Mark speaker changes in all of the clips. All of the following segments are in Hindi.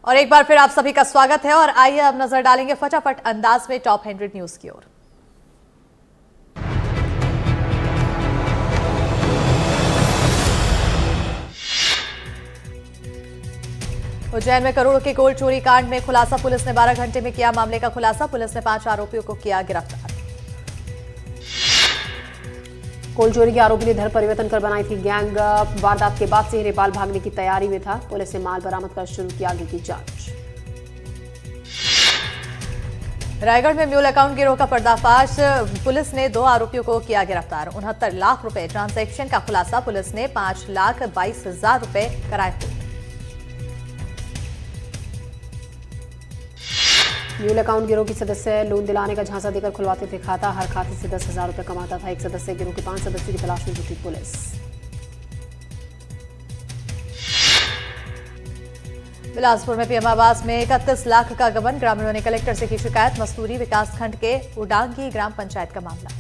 Speaker 1: और एक बार फिर आप सभी का स्वागत है और आइए अब नजर डालेंगे फटाफट अंदाज में टॉप 100 न्यूज की ओर। उज्जैन में करोड़ों के गोल्ड चोरी कांड में खुलासा, पुलिस ने 12 घंटे में किया मामले का खुलासा। पुलिस ने 5 आरोपियों को किया गिरफ्तार।
Speaker 2: गोल्ड चोरी के आरोपी ने धर्म परिवर्तन कर बनाई थी गैंग। वारदात के बाद से ही नेपाल भागने की तैयारी में था। पुलिस ने माल बरामद कर शुरू किया आगे की जांच।
Speaker 1: रायगढ़ में म्यूल अकाउंट गिरोह का पर्दाफाश, पुलिस ने 2 आरोपियों को किया गिरफ्तार। 69 लाख रुपए ट्रांजैक्शन का खुलासा, पुलिस ने 5,22,000 रुपए कराए थे।
Speaker 2: म्यूल अकाउंट गिरोह की सदस्य लोन दिलाने का झांसा देकर खुलवाते थे खाता। हर खाते से 10,000 रुपए कमाता था। एक सदस्य गिरोह के 5 सदस्यों की तलाश में जुटी पुलिस।
Speaker 1: बिलासपुर में पीएम आवास में 31 लाख का गबन, ग्रामीणों ने कलेक्टर से की शिकायत। मस्तूरी विकासखंड के उडांगी ग्राम पंचायत का मामला।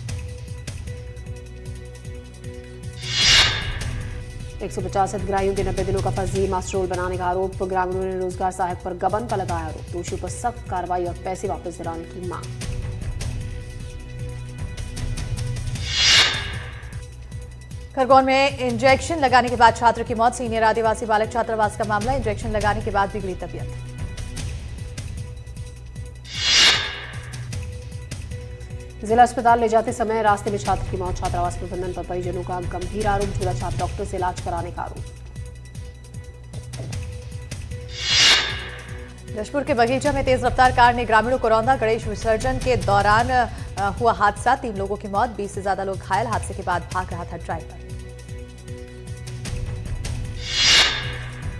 Speaker 2: 150 हितग्राहियों के 90 दिनों का फर्जी मास्टर रोल बनाने का आरोप। ग्रामीणों ने रोजगार सहायक पर गबन का लगाया आरोप। दोषियों पर सख्त कार्रवाई और पैसे वापस दिलाने की मांग।
Speaker 1: खरगोन में इंजेक्शन लगाने के बाद छात्र की मौत। सीनियर आदिवासी बालक छात्रावास का मामला। इंजेक्शन लगाने के बाद बिगड़ी तबीयत।
Speaker 2: जिला अस्पताल ले जाते समय रास्ते में छात्र की मौत। छात्रावास प्रबंधन पर परिजनों का गंभीर आरोप। झूला छाप डॉक्टर से इलाज कराने का आरोप।
Speaker 1: जशपुर के बगीचा में तेज रफ्तार कार ने ग्रामीणों को रौंदा। गणेश विसर्जन के दौरान हुआ हादसा, 3 लोगों की मौत, 20 से ज्यादा लोग घायल। हादसे के बाद भाग रहा था ड्राइवर।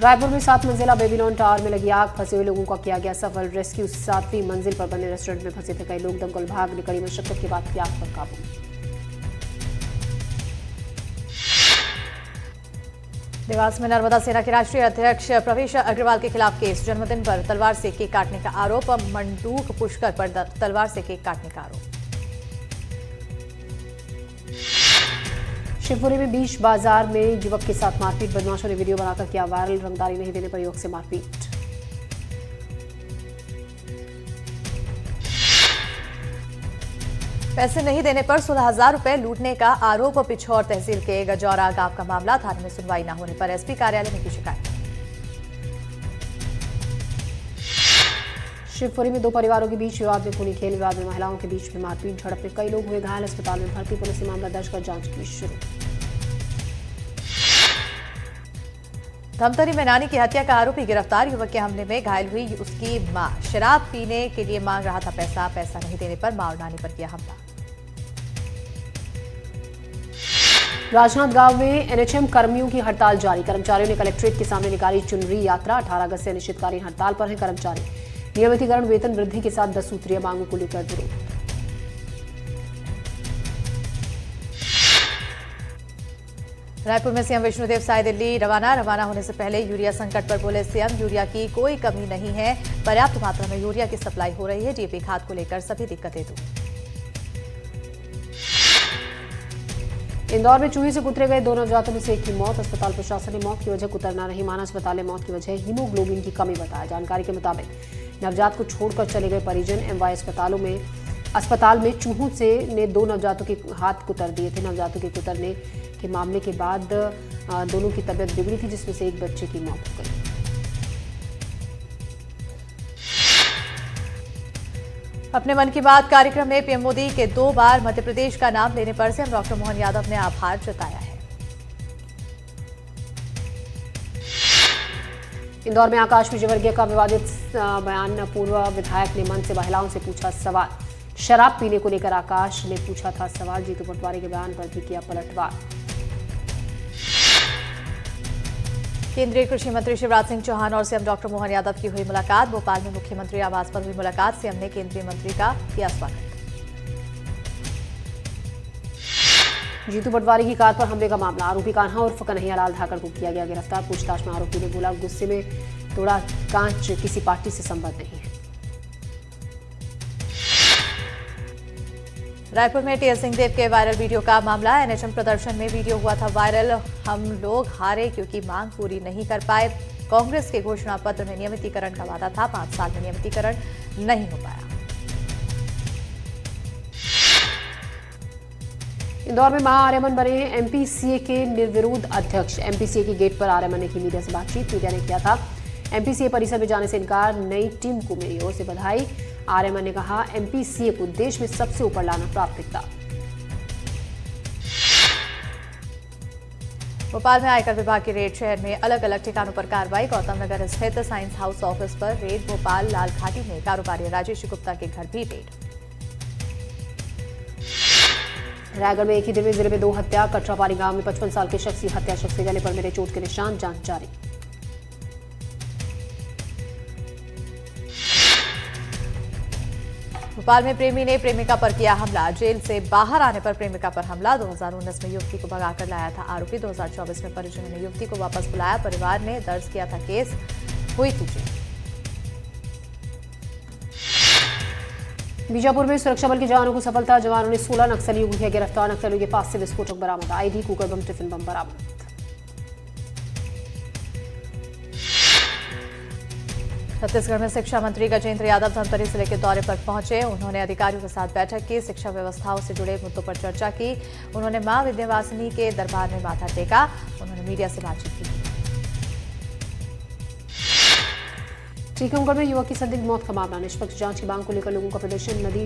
Speaker 2: रायपुर में 7 मंजिला बेबीलोन टावर में लगी आग। फंसे हुए लोगों का किया गया सफल रेस्क्यू। 7वीं मंजिल पर बने रेस्टोरेंट में फंसे थे कई लोग। दमकल विभाग ने कड़ी मशक्कत के बाद किया आग पर काबू।
Speaker 1: देवास में नर्मदा सेना के राष्ट्रीय अध्यक्ष प्रवेश अग्रवाल के खिलाफ केस। जन्मदिन पर तलवार से केक काटने का आरोप। मंडूक पुष्कर पर तलवार से केक काटने का आरोप।
Speaker 2: शिवपुरी में बीच बाजार में युवक के साथ मारपीट। बदमाशों ने वीडियो बनाकर किया वायरल। रंगदारी नहीं देने पर युवक से मारपीट।
Speaker 1: पैसे नहीं देने पर 16,000 रुपए लूटने का आरोप। पिछौर तहसील के गजौरा गांव का मामला। थाने में सुनवाई न होने पर एसपी कार्यालय में की शिकायत।
Speaker 2: शिवपुरी में 2 परिवारों के बीच विवाद में खूनी खेल। विवाद में महिलाओं के बीच में मारपीट। झड़प में कई लोग हुए घायल। अस्पताल में भर्ती। पुलिस ने मामला दर्ज कर जांच की शुरू।
Speaker 1: धमतरी में नानी की हत्या का आरोपी गिरफ्तार। युवक के हमले में घायल हुई उसकी मां। शराब पीने के लिए मांग रहा था पैसा नहीं देने पर मां और नानी पर किया हमला।
Speaker 2: राजनांद गांव में एनएचएम कर्मियों की हड़ताल जारी। कर्मचारियों ने कलेक्ट्रेट के सामने निकाली चुनरी यात्रा। 18 अगस्त से अनिश्चितकालीन हड़ताल पर हैं कर्मचारी। नियमितीकरण, वेतन वृद्धि के साथ 10 सूत्रीय मांगों को लेकर विरोध।
Speaker 1: रायपुर में सीएम विष्णुदेव साय दिल्ली रवाना होने से पहले यूरिया संकट पर बोले सीएम। यूरिया की कोई कमी नहीं है, पर्याप्त मात्रा में यूरिया की सप्लाई हो रही है। डीएपी खाद को लेकर सभी दिक्कतें दूर।
Speaker 2: इंदौर में चूहे से कुतरे गए 2 नवजातों में से एक की मौत। अस्पताल प्रशासन ने मौत की वजह कुतरना नहीं माना। अस्पताल ने मौत की वजह हीमोग्लोबिन की कमी बताया। जानकारी के मुताबिक नवजात को छोड़कर चले गए परिजन। एमवाई अस्पताल में चूहों ने 2 नवजातों के हाथ कुतर दिए थे। नवजातों के कुतरने के मामले के बाद दोनों की तबीयत बिगड़ी थी, जिसमें से एक बच्चे की मौत हो गई।
Speaker 1: अपने मन की बात कार्यक्रम में पीएम मोदी के 2 बार मध्य प्रदेश का नाम लेने पर सीएम डॉक्टर मोहन यादव ने आभार जताया है।
Speaker 2: इंदौर में आकाश विजयवर्गीय का विवादित बयान। पूर्व विधायक ने मंच से महिलाओं से पूछा सवाल। शराब पीने को लेकर आकाश ने पूछा था सवाल। जीतू पटवारी के बयान पर भी किया पलटवार।
Speaker 1: केंद्रीय कृषि मंत्री शिवराज सिंह चौहान और सीएम डॉक्टर मोहन यादव की हुई मुलाकात। भोपाल में मुख्यमंत्री आवास पर हुई मुलाकात। सीएम ने केंद्रीय मंत्री का किया स्वागत।
Speaker 2: जीतू पटवारी की कार पर हमले का मामला। आरोपी कान्हा उर्फ कन्हैया लाल धाकड़ को किया गया गिरफ्तार। पूछताछ में आरोपी ने बोला गुस्से में तोड़ा कांच, किसी पार्टी से संबंध नहीं है।
Speaker 1: रायपुर में टीएस सिंहदेव के वायरल वीडियो का मामला। एनएचएम प्रदर्शन में वीडियो हुआ था वायरल। हम लोग हारे क्योंकि मांग पूरी नहीं कर पाए। कांग्रेस के घोषणा पत्र में नियमितीकरण का वादा था, 5 साल में नियमितीकरण नहीं हो पाया।
Speaker 2: इंदौर में महाआर्यमन बने एमपीसीए के निर्विरोध अध्यक्ष। एमपीसीए की गेट पर आर्यमन ने की मीडिया से बातचीत। मीडिया ने किया था एमपीसीए परिसर में जाने से इनकार, नई टीम को मेरी ओर से बधाई। आर्यमन ने कहा एमपीसीए को देश में सबसे ऊपर लाना प्राथमिकता।
Speaker 1: भोपाल में आयकर विभाग की रेड, शहर में अलग अलग ठिकानों पर कार्रवाई। गौतम नगर स्थित साइंस हाउस ऑफिस पर रेड, भोपाल लाल घाटी में कारोबारी राजेश गुप्ता के घर भी रेड।
Speaker 2: रायगढ़ में एक ही दिन में जिले में 2 हत्या। कटरापाली गांव में 55 साल के शख्स की हत्या, शख्स के गले पर मिले चोट के निशान, जांच जारी।
Speaker 1: भोपाल में प्रेमी ने प्रेमिका पर किया हमला। जेल से बाहर आने पर प्रेमिका पर हमला। 2019 में युवती को भगाकर लाया था आरोपी। 2024 में परिजनों ने युवती को वापस बुलाया। परिवार ने दर्ज किया था केस, हुई थी जेल।
Speaker 2: बीजापुर में सुरक्षा बल के जवानों को सफलता। जवानों ने 16 नक्सलियों को किया गिरफ्तार। नक्सलियों के पास से विस्फोटक बरामद, ID, cooker bomb, tiffin bomb बरामद।
Speaker 1: छत्तीसगढ़ में शिक्षा मंत्री गजेंद्र यादव धमतरी जिले के दौरे पर पहुंचे। उन्होंने अधिकारियों के साथ बैठक की, शिक्षा व्यवस्थाओं से जुड़े मुद्दों पर चर्चा की। उन्होंने मां विंध्यवासिनी के दरबार में माथा टेका। उन्होंने मीडिया से बातचीत की।
Speaker 2: टीकमगढ़ में युवक की संदिग्ध मौत का मामला। निष्पक्ष जांच की मांग को लेकर लोगों का प्रदर्शन। नदी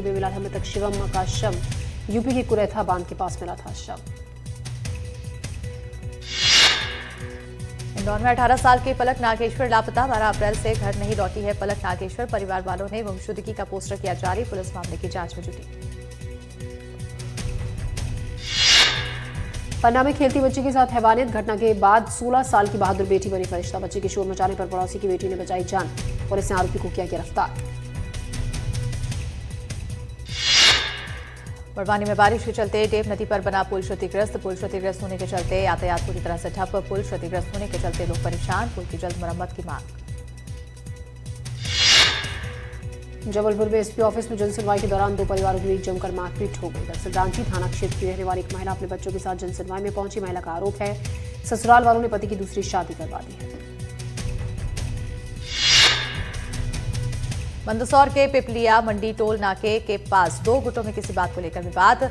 Speaker 2: में मिला था मृतक शिवम का शव। यूपी के कुरैथा बांध के पास मिला था शव।
Speaker 1: इंदौर में 18 साल के पलक नागेश्वर लापता। 12 अप्रैल से घर नहीं लौटी है पलक नागेश्वर। परिवार वालों ने गुमशुदगी का पोस्टर किया जारी। पुलिस मामले की जांच में जुटी।
Speaker 2: पन्ना में खेलती बच्ची के साथ हैवानियत। घटना के बाद 16 साल की बहादुर बेटी बनी फरिश्ता। बच्चे के शोर मचाने पर पड़ोसी की बेटी ने बचाई जान। पुलिस ने आरोपी को किया गिरफ्तार।
Speaker 1: बड़वानी में बारिश के चलते डेव नदी पर बना पुल क्षतिग्रस्त। पुल क्षतिग्रस्त होने के चलते यातायात पूरी तरह से ठप। पुल क्षतिग्रस्त होने के चलते लोग परेशान। पुल की जल्द मरम्मत की मांग।
Speaker 2: जबलपुर में एसपी ऑफिस में जनसुनवाई के दौरान 2 परिवारों के बीच जमकर मारपीट हो गई। दरअसल रांची थाना क्षेत्र की रहने वाली एक महिला अपने बच्चों के साथ जनसुनवाई में पहुंची। महिला का आरोप है ससुराल वालों ने पति की दूसरी शादी करवा दी है।
Speaker 1: मंदसौर के पिपलिया मंडी टोल नाके के पास 2 गुटों में किसी बात को लेकर विवाद।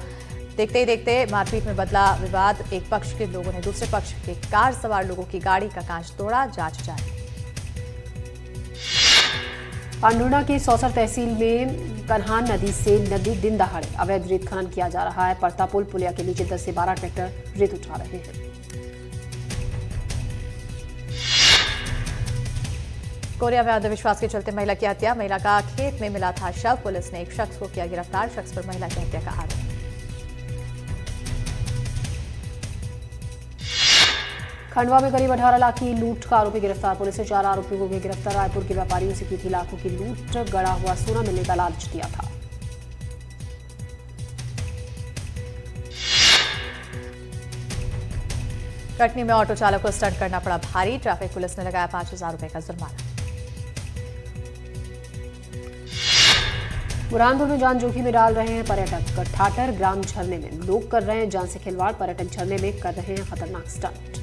Speaker 1: देखते ही देखते मारपीट में बदला विवाद। एक पक्ष के लोगों ने दूसरे पक्ष के कार सवार लोगों की गाड़ी का कांच तोड़ा। जांच जारी।
Speaker 2: पांडुर्णा के सौसर तहसील में कन्हान नदी से दिन दहाड़े अवैध रेत खनन किया जा रहा है। पड़ता पुल पुलिया के नीचे 10 से 12 ट्रैक्टर रेत उठा रहे हैं।
Speaker 1: कोरिया में अंधविश्वास के चलते महिला की हत्या। महिला का खेत में मिला था शव। पुलिस ने एक शख्स को किया गिरफ्तार। शख्स पर महिला की हत्या का आरोप।
Speaker 2: खंडवा में करीब 18 लाख की लूट का आरोपी गिरफ्तार। पुलिस ने 4 आरोपियों को किया गिरफ्तार। रायपुर के व्यापारियों से की थी लाखों की लूट। गड़ा हुआ सोना मिलने का लालच दिया था।
Speaker 1: कटनी में ऑटो चालक को स्टंट करना पड़ा भारी। ट्रैफिक पुलिस ने लगाया 5,000 रुपए का जुर्माना।
Speaker 2: बुरहानपुर में जान जोखिम में डाल रहे हैं पर्यटक। ठाटर ग्राम झरने में लोग कर रहे हैं जान से खिलवाड़। पर्यटक झरने में कर रहे हैं खतरनाक स्टंट।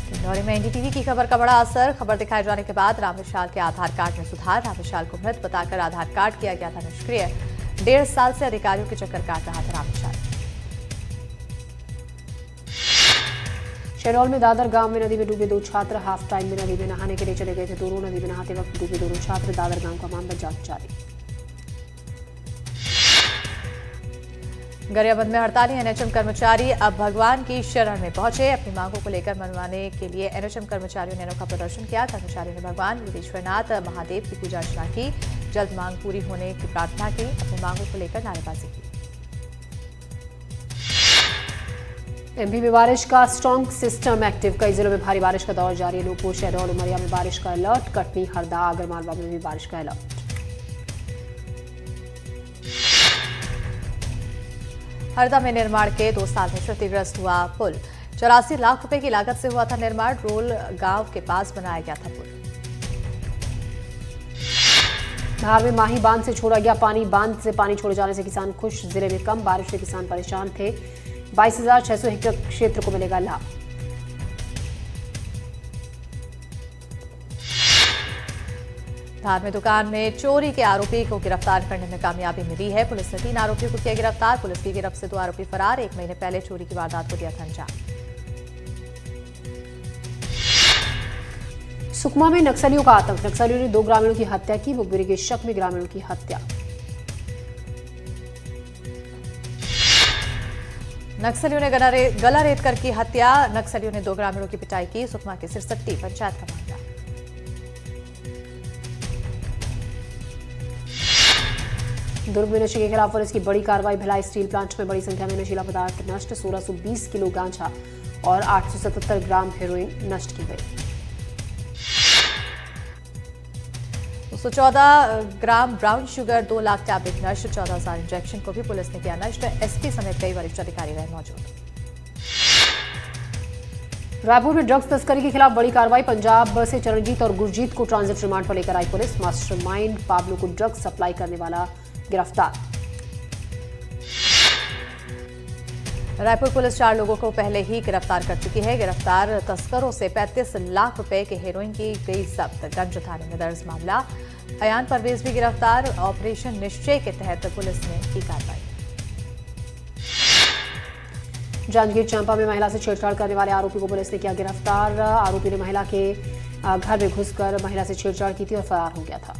Speaker 1: इंदौर में एनडीटीवी की खबर का बड़ा असर। खबर दिखाए जाने के बाद रामविशाल के आधार कार्ड में सुधार। रामविशाल को मृत बताकर आधार कार्ड किया गया था निष्क्रिय। 1.5 साल से अधिकारियों के चक्कर काट रहा था रामविशाल।
Speaker 2: शहडोल में दादर गांव में नदी में डूबे 2 छात्र। हाफ टाइम में नदी में नहाने के लिए चले गए थे दोनों। नदी में नहाते वक्त डूबे दोनों छात्र। दादर गांव का मामला जांच जारी।
Speaker 1: गरियाबंद में हड़ताली एनएचएम कर्मचारी अब भगवान की शरण में पहुंचे। अपनी मांगों को लेकर मनवाने के लिए एनएचएम कर्मचारियों ने अनोखा प्रदर्शन किया। कर्मचारियों ने भगवान योगेश्वरनाथ महादेव की पूजा अर्चना की। जल्द मांग पूरी होने की प्रार्थना की। अपनी मांगों को लेकर नारेबाजी की।
Speaker 2: एमपी में बारिश का स्ट्रॉन्ग सिस्टम एक्टिव। कई जिलों में भारी बारिश का दौर जारी है। नूरपुर, शहडोल, उमरिया में बारिश का अलर्ट। कटनी, हरदा, आगरमालवा में भी बारिश का अलर्ट।
Speaker 1: हरदा में निर्माण के 2 साल में क्षतिग्रस्त हुआ पुल। 84 लाख रुपए की लागत से हुआ था निर्माण। रोल गांव के पास बनाया गया था पुल।
Speaker 2: धार में माही बांध से छोड़ा गया पानी। बांध से पानी छोड़े जाने से किसान खुश। जिले में कम बारिश से किसान परेशान थे। 22,600 हेक्टेयर क्षेत्र को मिलेगा लाभ।
Speaker 1: धार में दुकान में चोरी के आरोपी को गिरफ्तार करने में कामयाबी मिली है। पुलिस ने 3 आरोपियों को किया गिरफ्तार। पुलिस की गिरफ्त से 2 आरोपी फरार। 1 महीने पहले चोरी की वारदात को दिया था अंजाम।
Speaker 2: सुकमा में नक्सलियों का आतंक। नक्सलियों ने 2 ग्रामीणों की हत्या की। मुखबिरी के शक में ग्रामीणों की हत्या।
Speaker 1: नक्सलियों ने गला रेत कर की हत्या। नक्सलियों ने 2 ग्रामीणों की पिटाई की। सुकमा के सिरसट्टी पंचायत का मामला।
Speaker 2: दुर्ग में नशे के खिलाफ पुलिस की बड़ी कार्रवाई। भिलाई स्टील प्लांट में बड़ी संख्या में नशीला पदार्थ नष्ट। 1620 किलो गांजा और 877 ग्राम हेरोइन नष्ट की गई।
Speaker 1: 214 gram brown sugar, 2 lakh tablet नष्ट। 14,000 इंजेक्शन को भी पुलिस ने किया नष्ट। एसपी समेत कई वरिष्ठ अधिकारी रहे मौजूद।
Speaker 2: रायपुर में ड्रग्स तस्करी के खिलाफ बड़ी कार्रवाई। पंजाब से चरणजीत और गुरजीत को ट्रांजिट रिमांड पर लेकर आई पुलिस। मास्टरमाइंड पाब्लो को ड्रग्स सप्लाई करने वाला गिरफ्तार।
Speaker 1: रायपुर पुलिस 4 लोगों को पहले ही गिरफ्तार कर चुकी है। गिरफ्तार तस्करों से 35 लाख रुपए के हेरोइन की गई जब्त। गंज थाने में दर्ज मामला। अयान परवेज भी गिरफ्तार। ऑपरेशन निश्चय के तहत पुलिस ने की कार्रवाई।
Speaker 2: जांजगीर चांपा में महिला से छेड़छाड़ करने वाले आरोपी को पुलिस ने किया गिरफ्तार। आरोपी ने महिला के घर में घुसकर महिला से छेड़छाड़ की थी और फरार हो गया था।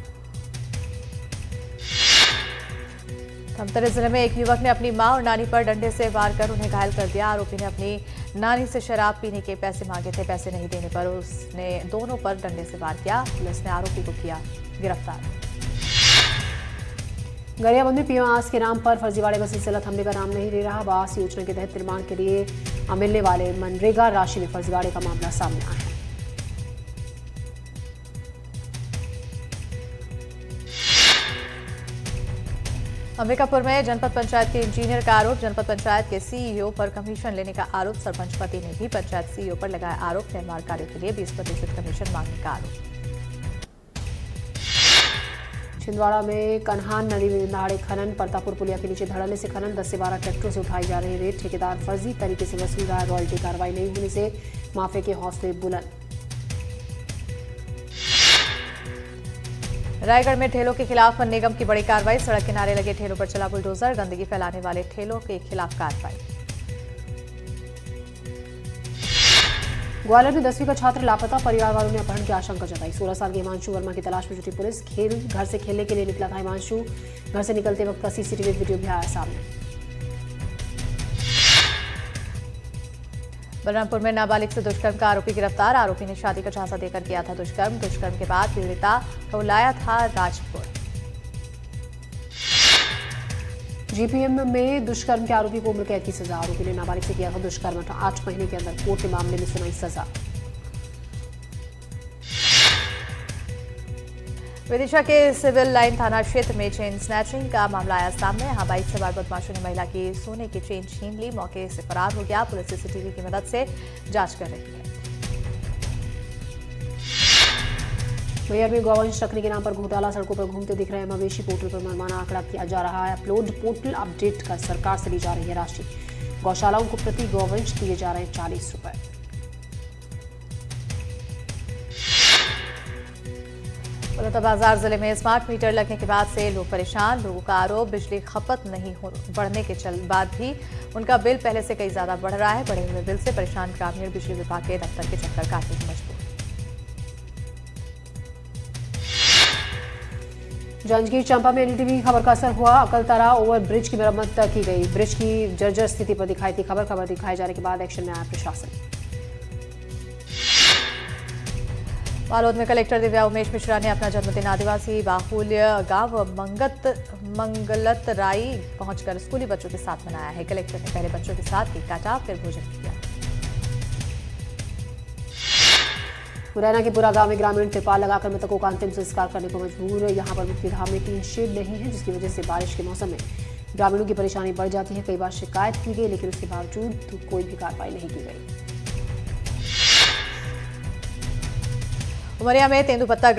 Speaker 1: धमतरी जिले में एक युवक ने अपनी मां और नानी पर डंडे से वार कर उन्हें घायल कर दिया। आरोपी ने अपनी नानी से शराब पीने के पैसे मांगे थे। पैसे नहीं देने पर उसने दोनों पर डंडे से वार किया। पुलिस ने आरोपी को किया गिरफ्तार।
Speaker 2: गरियाबंद में पीएम आवास के नाम पर फर्जीवाड़े का सिलसिला थमने का नाम नहीं ले रहा। आवास योजना के तहत निर्माण के लिए मिलने वाले मनरेगा राशि में फर्जीवाड़े का मामला सामने आया है।
Speaker 1: अंबिकापुर में जनपद पंचायत के इंजीनियर का आरोप। जनपद पंचायत के सीईओ पर कमीशन लेने का आरोप। सरपंच पति ने भी पंचायत सीईओ पर लगाया आरोप। निर्माण कार्यों के लिए 20% कमीशन मांगने का आरोप।
Speaker 2: छिंदवाड़ा में कन्हान नदी में दहाड़े खनन। परतापुर पुलिया के नीचे धड़ल्ले से खनन। 10 से 12 ट्रैक्टरों से उठाई जा रही रेत। ठेकेदार फर्जी तरीके से वसूल रहा है रॉयल्टी। कार्रवाई नहीं होने से माफिया के हौसले बुलंद।
Speaker 1: रायगढ़ में ठेलों के खिलाफ निगम की बड़ी कार्रवाई। सड़क किनारे लगे ठेलों पर चला बुलडोजर। गंदगी फैलाने वाले ठेलों के खिलाफ कार्रवाई।
Speaker 2: ग्वालियर में 10वीं का छात्र लापता। परिवार वालों ने अपहरण की आशंका जताई। 16 साल के हिमांशु वर्मा की तलाश में जुटी पुलिस। घर से खेलने के लिए निकला था हिमांशु। घर से निकलते वक्त का सीसीटीवी वीडियो भी आया सामने।
Speaker 1: बलरामपुर में नाबालिग से दुष्कर्म का आरोपी गिरफ्तार। आरोपी ने शादी का झांसा देकर किया था दुष्कर्म। दुष्कर्म के बाद पीड़िता को लाया था राजपुर।
Speaker 2: जीपीएम में दुष्कर्म के आरोपी को उम्र कैद की सजा। आरोपी ने नाबालिग से किया था दुष्कर्म। 8 महीने के अंदर कोर्ट ने मामले में सुनाई सजा।
Speaker 1: विदिशा के सिविल लाइन थाना क्षेत्र में चेन स्नैचिंग का मामला आया सामने। यहां बाइक सवार बदमाशों ने महिला की सोने की चेन छीन ली। मौके से फरार हो गया। पुलिस सीसीटीवी की मदद से जांच कर रही है। मैयर में गौवंश रखने के नाम पर घोटाला। सड़कों पर घूमते दिख रहे हैं मवेशी। पोर्टल पर मनमाना आंकड़ा किया जा रहा है अपलोड। पोर्टल अपडेट कर सरकार से ली जा रही है राशि। गौशालाओं को प्रति गौवंश दिए जा रहे हैं 40 रुपए। बलौदाबाजार जिले में स्मार्ट मीटर लगने के बाद से लोग परेशान। लोगों का आरोप बिजली खपत नहीं बढ़ने के बाद भी उनका बिल पहले से कई ज्यादा बढ़ रहा है। बढ़े हुए बिल से परेशान ग्रामीण बिजली विभाग के दफ्तर के चक्कर काटने को मजबूर।
Speaker 2: जांजगीर चांपा में एनडीटीवी खबर का असर हुआ। अकलतरा ओवर ब्रिज की मरम्मत की गई। ब्रिज की जर्जर स्थिति पर दिखाई थी खबर दिखाए जाने के बाद एक्शन में आया प्रशासन। बालोद में कलेक्टर दिव्या उमेश मिश्रा ने अपना जन्मदिन आदिवासी बाहुल्य गांव मंगलत राई पहुंचकर स्कूली बच्चों के साथ मनाया है। कलेक्टर ने पहले बच्चों के साथ केक काटा, फिर भोजन किया। मुरैना के पुरा गांव में ग्रामीण तिरपाल लगाकर मृतकों का अंतिम संस्कार करने को मजबूर। यहां पर मुक्ति धाम में 3 शेड नहीं है, जिसकी वजह से बारिश के मौसम में ग्रामीणों की परेशानी बढ़ जाती है। कई बार शिकायत की गई, लेकिन उसके बावजूद कोई भी कार्रवाई नहीं की गई।
Speaker 1: उमरिया में तेंदुपत्ता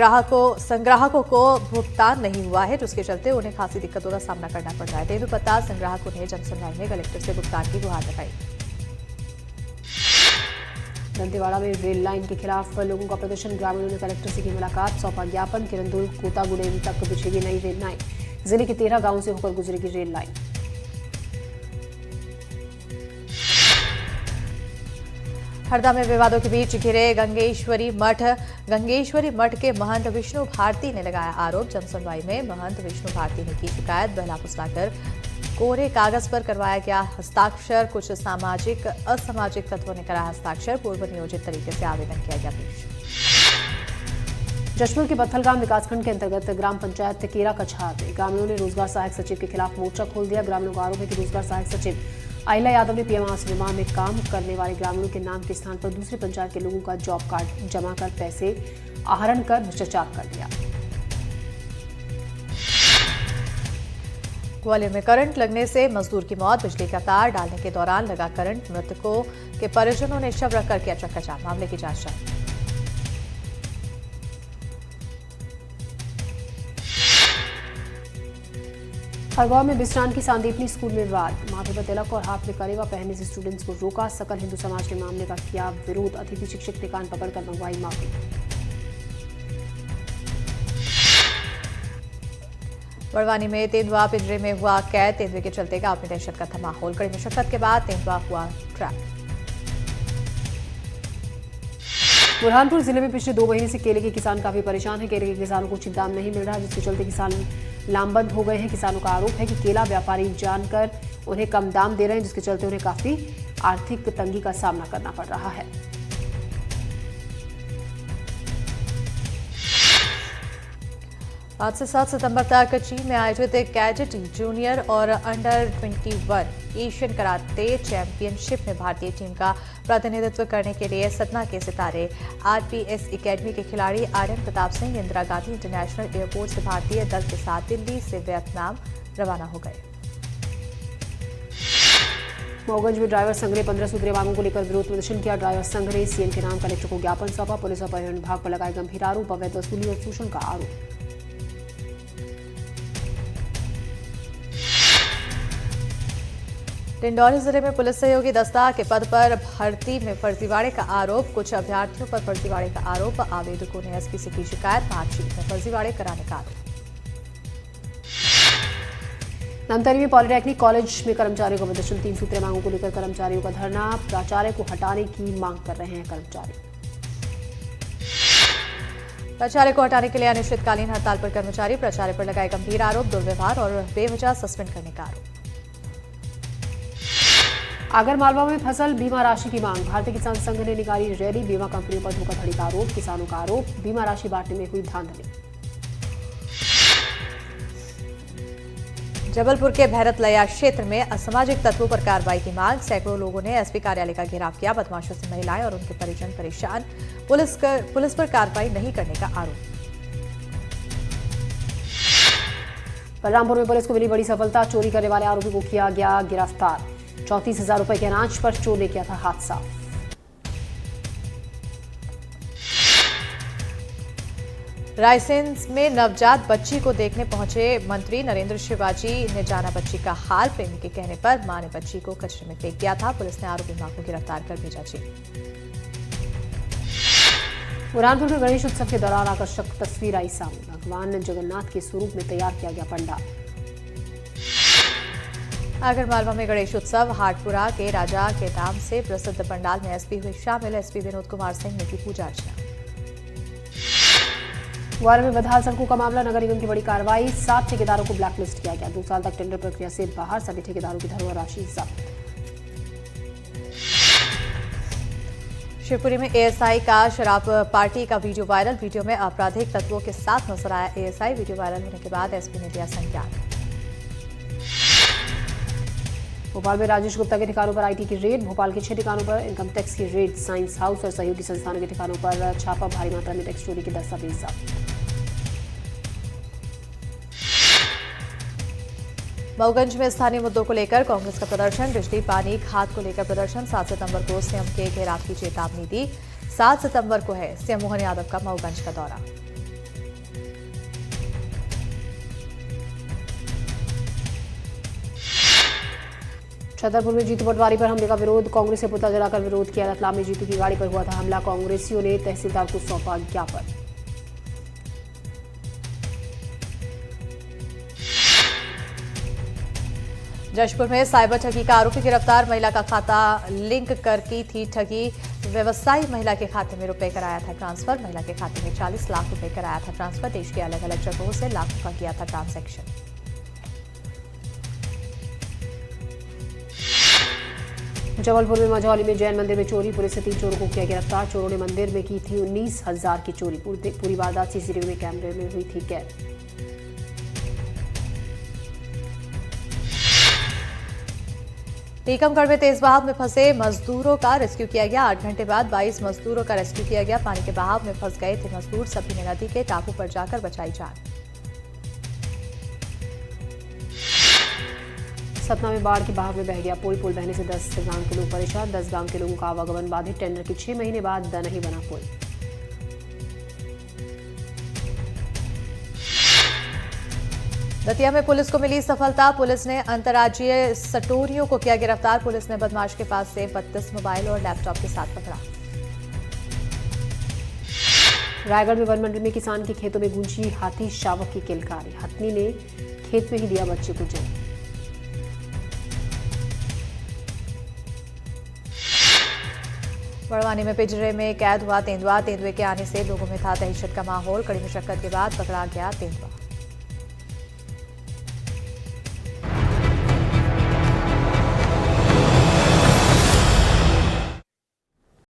Speaker 1: संग्राहकों को भुगतान नहीं हुआ है, जिसके चलते उन्हें खासी दिक्कतों का सामना करना पड़ रहा है। तेंदुपत्ता संग्राहकों ने जनसुनवाई में कलेक्टर से भुगतान की गुहार लगाई।
Speaker 2: दंतेवाड़ा में रेल लाइन के खिलाफ लोगों का प्रदर्शन, ग्रामीणों ने कलेक्टर से की मुलाकात, सौंपा ज्ञापन। किरंदुल कोतागुडेम तक बिछेगी नई रेल लाइन, जिले के 13 गांवों से होकर गुजरेगी रेल लाइन।
Speaker 1: हरदा में विवादों के बीच घिरे गंगेश्वरी मठ के महंत विष्णु भारती ने लगाया आरोप। जनसुनवाई में महंत विष्णु भारती ने की शिकायत, बहला फुसलाकर कोरे कागज पर करवाया गया हस्ताक्षर। कुछ असामाजिक तत्वों ने करा हस्ताक्षर, पूर्व नियोजित तरीके से आवेदन किया गया पेश।
Speaker 2: जशपुर के पत्थलगाम विकासखंड के अंतर्गत ग्राम पंचायत केरा कछार में ग्रामीणों ने रोजगार सहायक सचिव के खिलाफ मोर्चा खोल दिया। ग्रामीणों का आरोप है कि रोजगार सहायक सचिव अहिला यादव ने पीएम आवास निर्माण में काम करने वाले ग्रामीणों के नाम के स्थान पर दूसरे पंचायत के लोगों का जॉब कार्ड जमा कर पैसे आहरण कर भ्रष्टाचार कर दिया।
Speaker 1: ग्वालियर में करंट लगने से मजदूर की मौत, बिजली का तार डालने के दौरान लगा करंट, मृतकों के परिजनों ने शव रखकर किया चक्काजाम। मामले की जांच जारी।
Speaker 2: खरगोन में बिस्रान की सांदीपनी स्कूल में विवाद, माथे पर तिलक और हाथ में करेवा पहनने से स्टूडेंट्स को रोका। सकल हिंदू समाज ने मामले का किया विरोध, अतिथि शिक्षक ने कान पकड़कर मंगवाई माफी।
Speaker 1: बड़वानी में तेंदुआ पिंजरे में हुआ कैद, तेंदुए के चलते गांव में दहशत का था माहौल। कड़ी मशक्कत के बाद तेंदुआ हुआ ट्रैप।
Speaker 2: बुरहानपुर जिले में पिछले 2 महीने से केले के किसान काफी परेशान हैं। केले के किसानों को उचित दाम नहीं मिल रहा, जिसके चलते किसान लामबंद हो गए हैं। किसानों का आरोप है कि केला व्यापारी जानकर उन्हें कम दाम दे रहे हैं, जिसके चलते उन्हें काफी आर्थिक तंगी का सामना करना पड़ रहा है।
Speaker 1: आज से 7 सितंबर तक चीन में आयोजित कैडेट जूनियर और अंडर 21 एशियन कराटे चैंपियनशिप में भारतीय टीम का प्रतिनिधित्व करने के लिए सतना के सितारे आरपीएस एकेडमी के खिलाड़ी आर्यन प्रताप सिंह इंदिरा गांधी इंटरनेशनल एयरपोर्ट से भारतीय दल के साथ दिल्ली से वियतनाम रवाना हो गए।
Speaker 2: मऊगंज में ड्राइवर संघ ने 15 सूत्रीय मांगों को लेकर विरोध प्रदर्शन किया। ड्राइवर संघ ने सीएम के नाम कलेक्टर को ज्ञापन सौंपा। पुलिस और परिवहन विभाग पर लगाए गंभीर आरोप, अवैध वसूली और शोषण का आरोप।
Speaker 1: डिंडौरी जिले में पुलिस सहयोगी दस्ता के पद पर भर्ती में फर्जीवाड़े का आरोप, कुछ अभ्यर्थियों पर फर्जीवाड़े का आरोप। आवेदकों ने एसपी से की शिकायत, मार्कशीट में फर्जीवाड़े कराने का आरोप।
Speaker 2: धमतरी में पॉलिटेक्निक कॉलेज में कर्मचारियों का प्रदर्शन, 3 सूत्रीय मांगों को लेकर कर्मचारियों का धरना, प्राचार्य को हटाने की मांग कर रहे हैं कर्मचारी।
Speaker 1: प्राचार्य को हटाने के लिए अनिश्चितकालीन हड़ताल पर कर्मचारी, प्राचार्य पर लगाए गंभीर आरोप, दुर्व्यवहार और बेवजह सस्पेंड करने का आरोप।
Speaker 2: आगरमालवा में फसल बीमा राशि की मांग, भारतीय किसान संघ ने निकाली रैली, बीमा कंपनियों पर धोखाधड़ी का आरोप। किसानों का आरोप, बीमा राशि बांटने में हुई धांधली।
Speaker 1: जबलपुर के भैरतलया क्षेत्र में असामाजिक तत्वों पर कार्रवाई की मांग, सैकड़ों लोगों ने एसपी कार्यालय का घेराव किया। बदमाशों से महिलाएं और उनके परिजन परेशान, पुलिस पर कार्रवाई नहीं करने का आरोप।
Speaker 2: बलरामपुर में पुलिस को मिली बड़ी सफलता, चोरी करने वाले आरोपी को किया गया गिरफ्तार। 34,000 रुपए के अनाज पर चोर ने किया था हाथ साफ।
Speaker 1: रायसेन में नवजात बच्ची को देखने पहुंचे मंत्री नरेंद्र शिवाजी ने जाना बच्ची का हाल, प्रेमी के कहने पर मां ने बच्ची को कचरे में फेंक दिया था। पुलिस ने आरोपी मां को गिरफ्तार कर भेजा जेल।
Speaker 2: बुरहानपुर में गणेश उत्सव के दौरान आकर्षक तस्वीर आई सामने, भगवान जगन्नाथ के स्वरूप में तैयार किया गया पंडाल।
Speaker 1: आगरमालवा में गणेश उत्सव, हाटपुरा के राजा के नाम से प्रसिद्ध पंडाल में एसपी हुए शामिल, एसपी विनोद कुमार सिंह ने की पूजा अर्चना।
Speaker 2: ग्वालियर में बदहाल सड़कों का मामला, नगर निगम की बड़ी कार्रवाई, 7 ठेकेदारों को ब्लैकलिस्ट किया गया। 2 साल तक टेंडर प्रक्रिया से बाहर, सभी ठेकेदारों की धरोहर राशि जब्त। शिवपुरी में एएसआई का शराब पार्टी का वीडियो वायरल, वीडियो में आपराधिक तत्वों के साथ नजर आया एएसआई। वीडियो वायरल होने के बाद एसपी ने लिया संज्ञान। भोपाल में राजेश गुप्ता के ठिकानों पर आईटी की रेड, भोपाल के 6 ठिकानों पर इनकम टैक्स की रेड, साइंस हाउस और सहयोगी संस्थानों के ठिकानों पर छापा, भारी मात्रा में टैक्स चोरी के दस्तावेज जब्त।
Speaker 1: मऊगंज में स्थानीय मुद्दों को लेकर कांग्रेस का प्रदर्शन, बिजली पानी खाद को लेकर प्रदर्शन, 7 सितंबर को सीएम के घेराव की चेतावनी दी। 7 सितंबर को है सीएम मोहन यादव का मऊगंज का दौरा।
Speaker 2: छतरपुर में जीतू पटवारी पर हमले का विरोध, कांग्रेस से पुतला जलाकर विरोध किया। रतलाम में जीतू की गाड़ी पर हुआ था हमला, कांग्रेसियों ने तहसीलदार को सौंपा ज्ञापन।
Speaker 1: जशपुर में साइबर ठगी का आरोपी गिरफ्तार, महिला का खाता लिंक कर की थी ठगी। व्यवसायी महिला के खाते में रुपए कराया था ट्रांसफर, महिला के खाते में 40 लाख रुपए कराया था ट्रांसफर। देश के अलग अलग जगहों से लाखों का किया था ट्रांजैक्शन।
Speaker 2: जबलपुर में मझौली में जैन मंदिर में चोरी, पुलिस से 3 चोरों को किया गिरफ्तार। चोरों ने मंदिर में की थी 19,000 की चोरी। पूरी वारदात सीसीटीवी में कैमरे में हुई थी कैद।
Speaker 1: टीकमगढ़ में तेज बहाव में फंसे मजदूरों का रेस्क्यू किया गया। 8 घंटे बाद 22 मजदूरों का रेस्क्यू किया गया। पानी के बहाव में फंस गए थे मजदूर, सभी ने नदी के टापू पर जाकर बचाई जान।
Speaker 2: सतना में बाढ़ के बहाव में बह गया पुल बहने से 10 गांव के लोग परेशान। 10 गांव के लोगों का आवागमन बाधित। टेंडर के 6 महीने बाद नहीं बना पुल।
Speaker 1: दतिया में पुलिस को मिली सफलता, पुलिस ने अंतर्राज्यीय सटोरियों को किया गिरफ्तार। पुलिस ने बदमाश के पास से 32 मोबाइल और लैपटॉप के साथ पकड़ा।
Speaker 2: रायगढ़ में वन मंडल में किसान के खेतों में गूंजी हाथी शावक की किलकारी। हथनी ने खेत में ही दिया बच्चे को जन्म।
Speaker 1: बड़वानी में पिंजरे में कैद हुआ तेंदुआ, तेंदुए के आने से लोगों में था दहशत का माहौल। कड़ी मुशक्कत के बाद पकड़ा गया तेंदुआ।